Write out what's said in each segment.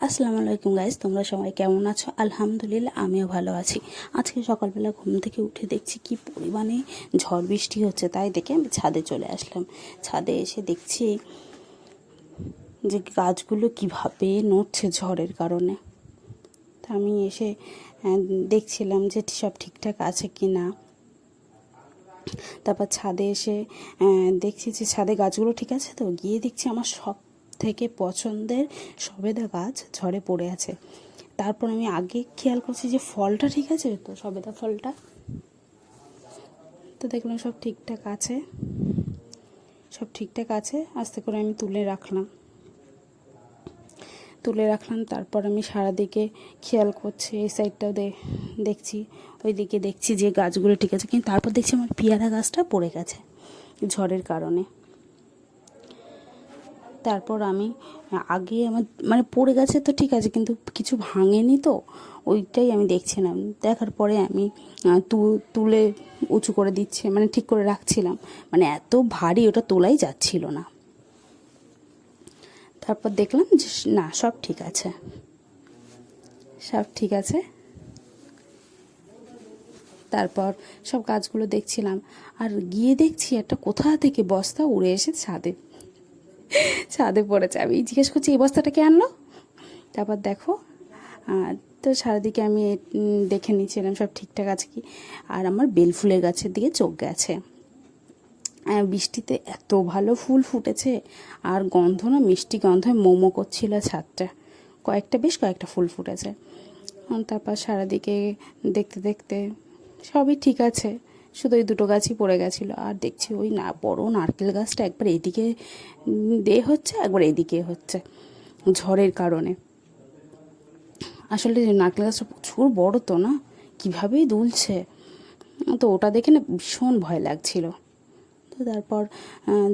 আসসালামু আলাইকুম গাইস, তোমরা সবাই কেমন আছো? আলহামদুলিল্লাহ আমিও ভালো আছি। আজকে সকালবেলা ঘুম থেকে উঠে দেখছি কি পরিমাণে ঝড় বৃষ্টি হচ্ছে, তাই দেখে আমি ছাদে চলে আসলাম। ছাদে এসে দেখছি যে গাছগুলো কিভাবে নড়ছে ঝড়ের কারণে। তা আমি এসে দেখছিলাম যে সব ঠিকঠাক আছে কি না। তারপর ছাদে এসে দেখছি যে ছাদে গাছগুলো ঠিক আছে, তো গিয়ে দেখছি আমার সব থেকে পছন্দের সবেদা গাছ ঝড়ে পড়ে আছে। তারপর আমি আগে খেয়াল করছি যে ফলটা ঠিক আছে, তো সবেদা ফলটা তো দেখলাম সব ঠিকঠাক আছে, সব ঠিকঠাক আছে। আস্তে করে আমি তুলে রাখলাম। তারপর আমি সারাদিকে খেয়াল করছি, এই সাইডটাও দেখছি, ওই দিকে দেখছি যে গাছগুলো ঠিক আছে, কিন্তু তারপর দেখছি আমার পেয়ারা গাছটা পড়ে গেছে ঝড়ের কারণে। তারপর আমি আগে আমার মানে পড়ে গেছে তো ঠিক আছে, কিন্তু কিছু ভাঙেনি, তো ওইটাই আমি দেখছিলাম। দেখার পরে আমি তুলে উঁচু করে দিচ্ছে, মানে ঠিক করে রাখছিলাম, মানে এত ভারী ওটা তোলাই যাচ্ছিল না। তারপর দেখলাম যে না, সব ঠিক আছে, সব ঠিক আছে। তারপর সব কাজগুলো দেখছিলাম, আর গিয়ে দেখছি একটা কোথা থেকে বস্তা উড়ে এসে ছাদে পড়েছে। আমি জিজ্ঞেস করছি এই বস্তাটা কে আনলো। তারপর দেখো, তো সারাদিকে আমি দেখে নিচ্ছিলাম সব ঠিকঠাক আছে কি। আর আমার বেলফুলের গাছের দিকে চোখ গেছে। বৃষ্টিতে এত ভালো ফুল ফুটেছে, আর গন্ধ না, মিষ্টি গন্ধে মোমো করছিল ছাদটা। বেশ কয়েকটা ফুল ফুটেছে। তারপর সারাদিকে দেখতে দেখতে সবই ঠিক আছে, শুধু ওই দুটো গাছই পড়ে গেছিলো। আর দেখছি ওই বড় নারকেল গাছটা একবার এইদিকে হচ্ছে, একবার এইদিকে হচ্ছে ঝড়ের কারণে। আসলে নারকেল গাছটা প্রচুর বড় তো না, কীভাবেই দুলছে, তো ওটা দেখে না ভীষণ ভয় লাগছিল। তো তারপর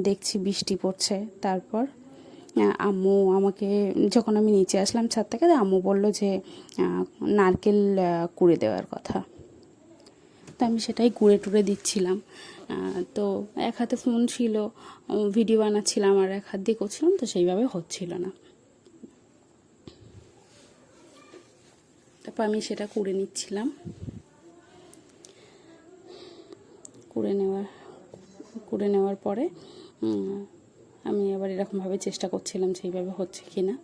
দেখছি বৃষ্টি পড়ছে। তারপর আম্মু আমাকে, যখন আমি নিচে আসলাম ছাদ থেকে, আম্মু বলল যে নারকেল কুড়ে দেওয়ার কথা। তো আমি সেটাই কুড়ে টুড়ে দিচ্ছিলাম। তো এক হাতে ফোন ছিল, ভিডিও বানাচ্ছিলাম, আর এক হাত দিয়ে করছিলাম, তো সেইভাবে হচ্ছিল না। তারপর আমি সেটা কুড়ে নিচ্ছিলাম। কুড়ে নেওয়ার পরে আমি আবার এরকমভাবে চেষ্টা করছিলাম সেইভাবে হচ্ছে কি না।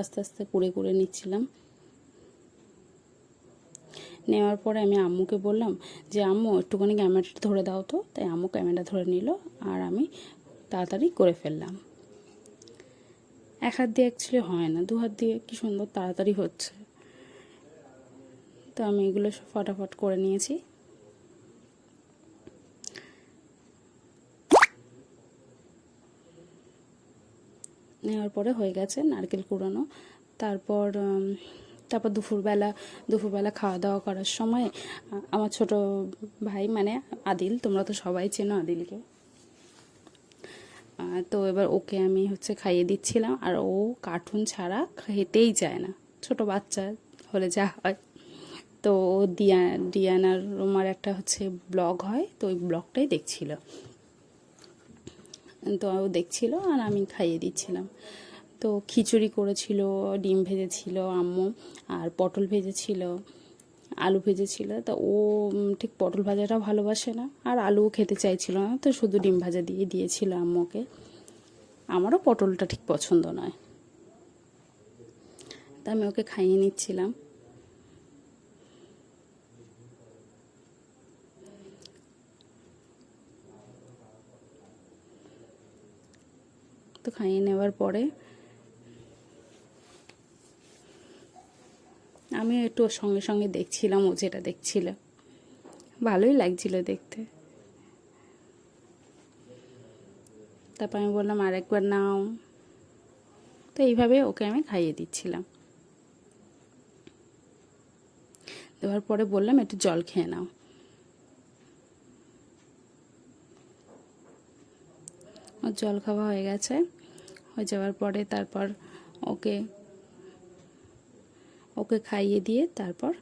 আস্তে আস্তে কুড়ে নিচ্ছিলাম। নেওয়ার পরে আমি আম্মুকে বললাম যে আম্মু একটুখানি ক্যামেরাটা ধরে দাও তো। তাই আম্মু ক্যামেরা ধরে নিল, আর আমি তাড়াতাড়ি করে ফেললাম। এক হাত দিয়ে অ্যাকচুয়ালি হয় না, দু হাত দিয়ে কি সুন্দর তাড়াতাড়ি হচ্ছে। তো আমি এগুলো সব ফটাফট করে নিয়েছি। নেওয়ার পরে হয়ে গেছে নারকেল কুড়ানো। তারপর দুপুরবেলা খাওয়া দাওয়া করার সময় আমার ছোট ভাই, মানে আদিল, তোমরা তো সবাই চেনো আদিলকে। তো এবার ওকে আমি খাইয়ে দিচ্ছিলাম, আর ও কার্টুন ছাড়া খেতেই চায় না, ছোট বাচ্চা হলে যা হয়। তো ও ডিয়ানার রোমার একটা ব্লগ হয়, তো ওই ব্লগটাই দেখছিল। তো ও দেখছিল আর আমি খাইয়ে দিচ্ছিলাম। তো খিচুড়ি করেছিল, ডিম ভেজেছিল আম্মু, আর পটল ভেজেছিল, আলু ভেজেছিল। তা ও ঠিক পটল ভাজাটা ভালোবাসে না, আর আলুও খেতে চাইছিল না, তো শুধু ডিম ভাজা দিয়ে দিয়েছিল আম্মুকে। আমারও পটলটা ঠিক পছন্দ নয়, তা আমি ওকে খাইয়ে নিচ্ছিলাম। তো খাইয়ে নেওয়ার পরে আমি একটু ওর সঙ্গে সঙ্গে দেখছিলাম ও যেটা দেখছিল, ভালোই লাগছিল দেখতে। তারপর আমি বললাম আর একবার নাও। তো এইভাবে ওকে আমি খাইয়ে দিচ্ছিলাম। দেওয়ার পরে বললাম একটু জল খেয়ে নাও। ওর জল খাওয়া হয়ে গেছে। হয়ে যাওয়ার পরে তারপর ওকে খাইয়ে দিয়ে তারপর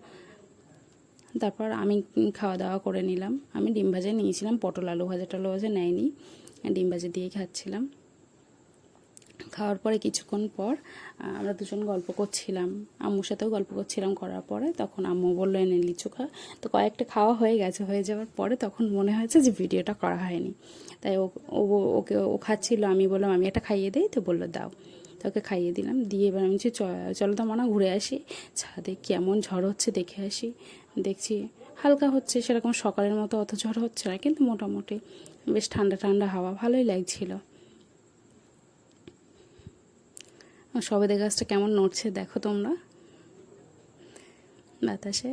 তারপর আমি খাওয়া দাওয়া করে নিলাম। আমি ডিম ভাজা নিয়েছিলাম, পটল আলু ভাজা নেয়নি, ডিম ভাজা দিয়েই খাচ্ছিলাম। খাওয়ার পরে কিছুক্ষণ পর আমরা দুজন গল্প করছিলাম, আম্মুর সাথেও গল্প করছিলাম। করার পরে তখন আম্মু বললো এনে লিচু খা। তো কয়েকটা খাওয়া হয়ে গেছে, হয়ে যাওয়ার পরে তখন মনে হয়েছে যে ভিডিওটা করা হয়নি, তাই ও খাচ্ছিল। আমি বললাম আমি এটা খাইয়ে দিই, তো বললো দাও। তো ওকে খাইয়ে দিলাম, দিয়ে এবার আমি চলো তো মনে ঘুরে আসি, ছাদে কেমন ঝড় হচ্ছে দেখে আসি। দেখছি হালকা হচ্ছে, সেরকম সকালের মতো অত ঝড় হচ্ছে না, কিন্তু মোটামুটি বেশ ঠান্ডা ঠান্ডা হাওয়া, ভালোই লাগছিল। সবেদা গাছটা কেমন নড়ছে দেখো তোমরা বাতাসে।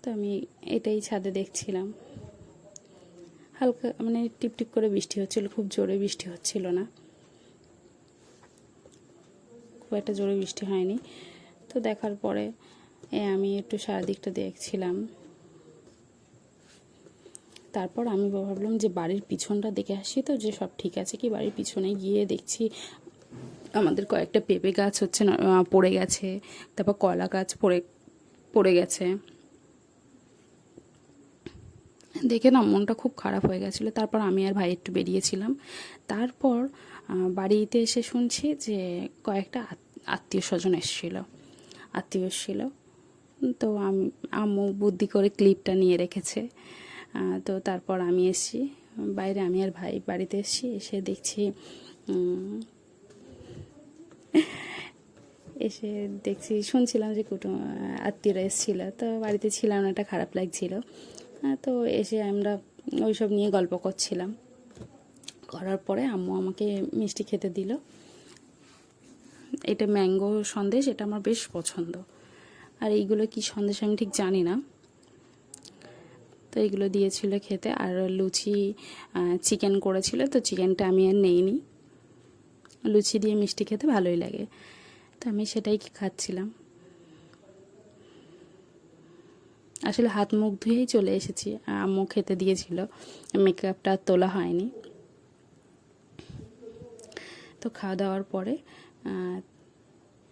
তো আমি এটাই ছাদে দেখছিলাম। হালকা মানে টিপটিপ করে বৃষ্টি হচ্ছিল, খুব জোরে বৃষ্টি হচ্ছিল না, খুব একটা জোরে বৃষ্টি হয়নি। তো দেখার পরে আমি একটু সারাদিকটা দেখছিলাম। তারপর আমি ভাবলাম যে বাড়ির পিছনটা দেখে আসি, তো যে সব ঠিক আছে কি। বাড়ির পিছনে গিয়ে দেখছি আমাদের কয়েকটা পেঁপে গাছ হচ্ছে না পড়ে গেছে, তারপর কলা গাছ পড়ে গেছে। দেখে না মনটা খুব খারাপ হয়ে গেছিলো। তারপর আমি আর ভাই একটু বেরিয়েছিলাম। তারপর বাড়িতে এসে শুনছি যে কয়েকটা আত্মীয় স্বজন এসেছিল। তো আম্মু বুদ্ধি করে ক্লিপটা নিয়ে রেখেছে। তো তারপর আমি এসেছি বাইরে, আমি আর ভাই বাড়িতে এসে দেখছি শুনছিলাম যে আত্মীয়রা এসেছিলো। তো বাড়িতে ছিলাম না, একটা খারাপ লাগছিল। তো এসে আমরা ওইসব নিয়ে গল্প করছিলাম। করার পরে আম্মু আমাকে মিষ্টি খেতে দিল। এটা ম্যাঙ্গো সন্দেশ, এটা আমার বেশ পছন্দ। আর এইগুলো কি সন্দেশ আমি ঠিক জানি না। তো এইগুলো দিয়েছিল খেতে। আর লুচি চিকেন করেছিল, তো চিকেনটা আমি আর নেইনি। লুচি দিয়ে মিষ্টি খেতে ভালোই লাগে, তো আমি সেটাই খাচ্ছিলাম। আসলে হাত মুখ ধুয়েই চলে এসেছি, আম্মু খেতে দিয়েছিল, মেকআপটা তোলা হয়নি। তো খাওয়া দাওয়ার পরে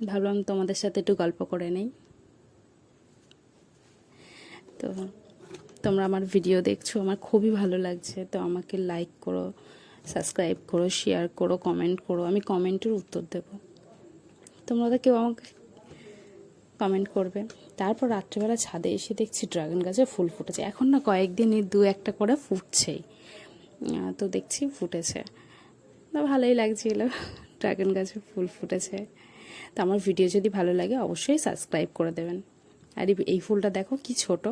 ভাবলাম তোমাদের সাথে একটু গল্প করে নেই। তো তোমরা আমার ভিডিও দেখছো, আমার খুবই ভালো লাগছে। তো আমাকে লাইক করো, সাবস্ক্রাইব করো, শেয়ার করো, কমেন্ট করো। আমি কমেন্টের উত্তর দেব, তোমরা তো কেউ আমাকে কমেন্ট করবে। তারপর রাত্রেবেলা ছাদে এসে দেখছি ড্রাগন গাছে ফুল ফুটেছে। এখন না কয়েকদিন দু একটা করে ফুটছেই, তো দেখছি ফুটেছে, তো ভালোই লাগছিল। ড্রাগন গাছে ফুল ফুটেছে। তো আমার ভিডিও যদি ভালো লাগে অবশ্যই সাবস্ক্রাইব করে দেবেন। আর এই ফুলটা দেখো কি ছোট।